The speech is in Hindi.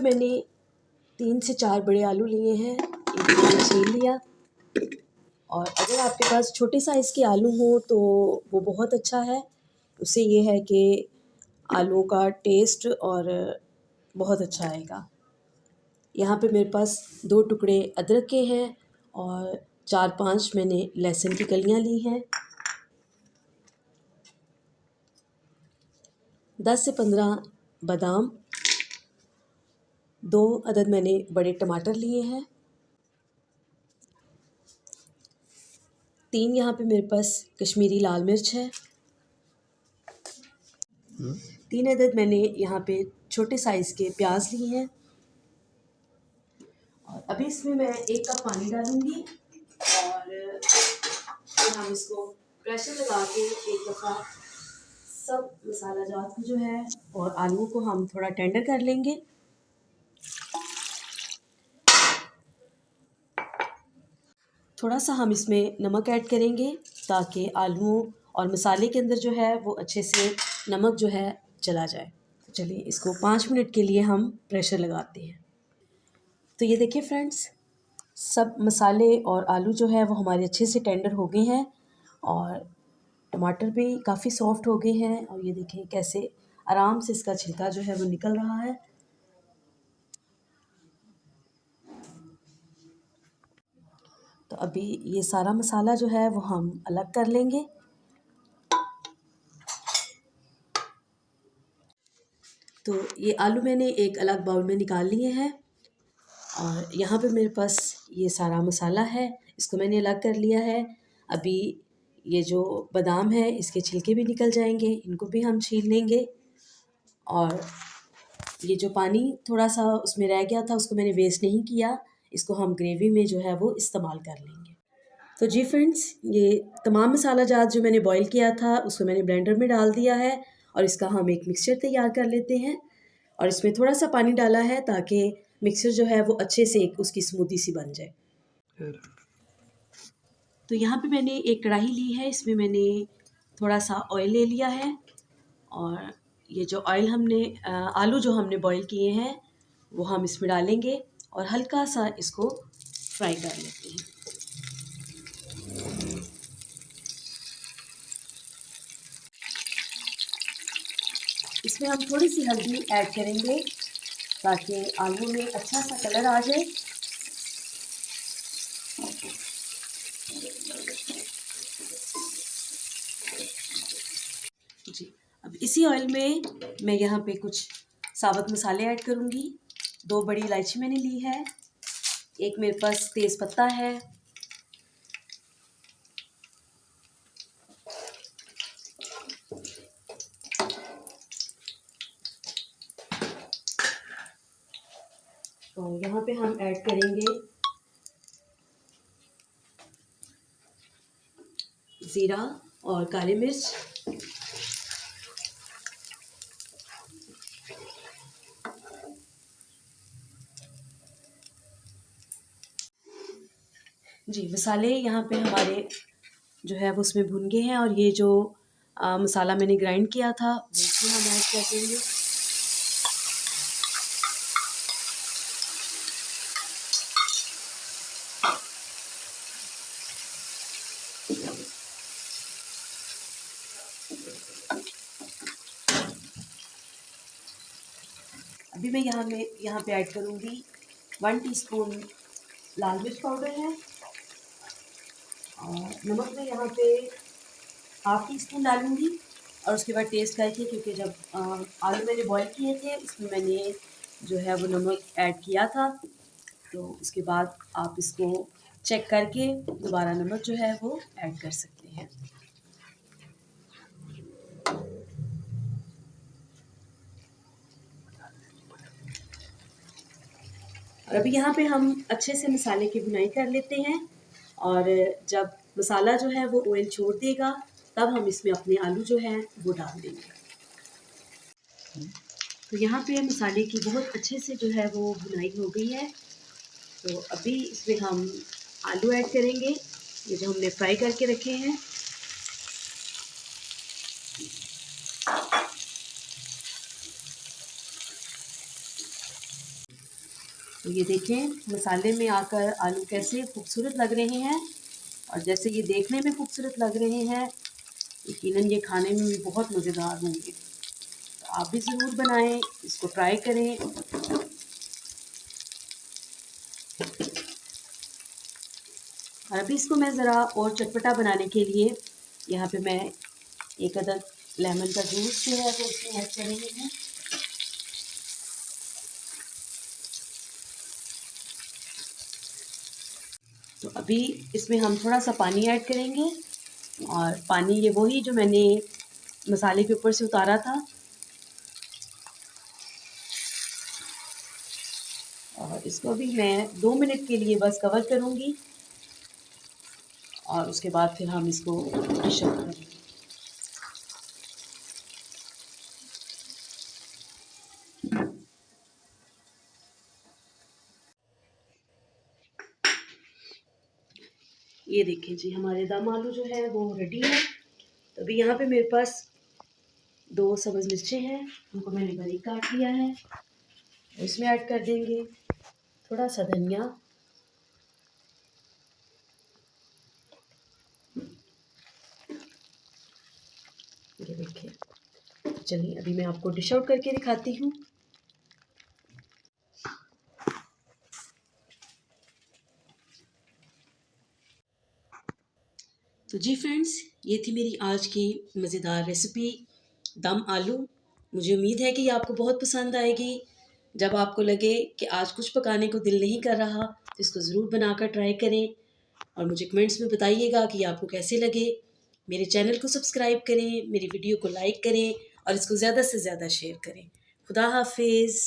मैंने 3 से 4 बड़े आलू लिए हैं, इनको मैंने छील लिया। और अगर आपके पास छोटे साइज़ के आलू हों तो वो बहुत अच्छा है, उससे ये है कि आलूओं का टेस्ट और बहुत अच्छा आएगा। यहाँ पे मेरे पास 2 टुकड़े अदरक के हैं और 4-5 मैंने लहसुन की कलियाँ ली हैं। 10 से 15 बादाम, 2 अदद मैंने बड़े टमाटर लिए हैं। 3 यहाँ पे मेरे पास कश्मीरी लाल मिर्च है। 3 अदद मैंने यहाँ पे छोटे साइज़ के प्याज लिए हैं। और अभी इसमें मैं 1 कप पानी डालूँगी और फिर हम इसको प्रेशर लगा के एक दफ़ा सब मसाला जात को जो है और आलूओं को हम थोड़ा टेंडर कर लेंगे। थोड़ा सा हम इसमें नमक ऐड करेंगे ताकि आलूओं और मसाले के अंदर जो है वो अच्छे से नमक जो है चला जाए। तो चलिए इसको 5 मिनट के लिए हम प्रेशर लगाते हैं। तो ये देखिए फ्रेंड्स, सब मसाले और आलू जो है वो हमारे अच्छे से टेंडर हो गए हैं और टमाटर भी काफ़ी सॉफ्ट हो गए हैं। और ये देखिए कैसे आराम से इसका छिलका जो है वो निकल रहा है। तो अभी ये सारा मसाला जो है वो हम अलग कर लेंगे। तो ये आलू मैंने एक अलग बाउल में निकाल लिए हैं और यहाँ पे मेरे पास ये सारा मसाला है, इसको मैंने अलग कर लिया है। अभी ये जो बादाम है इसके छिलके भी निकल जाएंगे, इनको भी हम छील लेंगे। और ये जो पानी थोड़ा सा उसमें रह गया था उसको मैंने वेस्ट नहीं किया, इसको हम ग्रेवी में जो है वो इस्तेमाल कर लेंगे। तो जी फ्रेंड्स, ये तमाम मसाला जात जो मैंने बॉईल किया था उसको मैंने ब्लेंडर में डाल दिया है और इसका हम एक मिक्सचर तैयार कर लेते हैं। और इसमें थोड़ा सा पानी डाला है ताकि मिक्सचर जो है वो अच्छे से उसकी स्मूदी सी बन जाए। तो यहाँ पे मैंने एक कढ़ाई ली है, इसमें मैंने थोड़ा सा ऑयल ले लिया है और ये जो ऑयल हमने आलू जो हमने बॉईल किए हैं वो हम इसमें डालेंगे और हल्का सा इसको फ्राई कर लेते हैं। इसमें हम थोड़ी सी हल्दी ऐड करेंगे ताकि आलू में अच्छा सा कलर आ जाए। जी, अब इसी ऑयल में मैं यहाँ पे कुछ साबुत मसाले ऐड करूँगी। 2 बड़ी इलायची मैंने ली है, एक मेरे पास तेज़ पत्ता है, और यहाँ पे हम ऐड करेंगे ज़ीरा और काली मिर्च। जी, मसाले यहाँ पे हमारे जो है वो उसमें भुन गए हैं और ये जो मसाला मैंने ग्राइंड किया था वो इसमें हम ऐड कर देंगे। अभी मैं यहाँ पे ऐड करूँगी 1 टीस्पून लाल मिर्च पाउडर है और नमक मैं यहाँ पे हाफ़ टी स्पून डालूँगी और उसके बाद टेस्ट करके, क्योंकि जब आलू मैंने बॉईल किए थे इसमें मैंने जो है वो नमक ऐड किया था, तो उसके बाद आप इसको चेक करके दोबारा नमक जो है वो ऐड कर सकते हैं। और अभी यहाँ पे हम अच्छे से मसाले की भुनाई कर लेते हैं और जब मसाला जो है वो ऑयल छोड़ देगा तब हम इसमें अपने आलू जो है वो डाल देंगे। तो यहाँ पे मसाले की बहुत अच्छे से जो है वो भुनाई हो गई है। तो अभी इसमें हम आलू ऐड करेंगे, ये जो हमने फ्राई करके रखे हैं। तो ये देखें मसाले में आकर आलू कैसे खूबसूरत लग रहे हैं, और जैसे ये देखने में खूबसूरत लग रहे हैं, यकीनन ये खाने में भी बहुत मज़ेदार होंगे। तो आप भी ज़रूर बनाएं, इसको ट्राई करें। और अभी इसको मैं ज़रा और चटपटा बनाने के लिए यहाँ पे मैं एक अदद लेमन का जूस जो है वो इसमें ऐड कर रही हूँ। तो अभी इसमें हम थोड़ा सा पानी ऐड करेंगे, और पानी ये वही जो मैंने मसाले के ऊपर से उतारा था। और इसको भी मैं 2 मिनट के लिए बस कवर करूँगी, और उसके बाद फिर हम इसको डिश आउट करेंगे। ये देखिए जी, हमारे दम आलू जो है वो रेडी है। तो अभी यहाँ पे मेरे पास 2 सब्ज़ मिर्चें हैं, उनको मैंने बारीक काट लिया है, इसमें ऐड कर देंगे थोड़ा सा धनिया, ये देखिए। चलिए अभी मैं आपको डिश आउट करके दिखाती हूँ। तो जी फ्रेंड्स, ये थी मेरी आज की मज़ेदार रेसिपी दम आलू। मुझे उम्मीद है कि ये आपको बहुत पसंद आएगी। जब आपको लगे कि आज कुछ पकाने को दिल नहीं कर रहा, तो इसको ज़रूर बनाकर ट्राई करें, और मुझे कमेंट्स में बताइएगा कि आपको कैसे लगे। मेरे चैनल को सब्सक्राइब करें, मेरी वीडियो को लाइक करें, और इसको ज़्यादा से ज़्यादा शेयर करें। खुदा हाफिज़।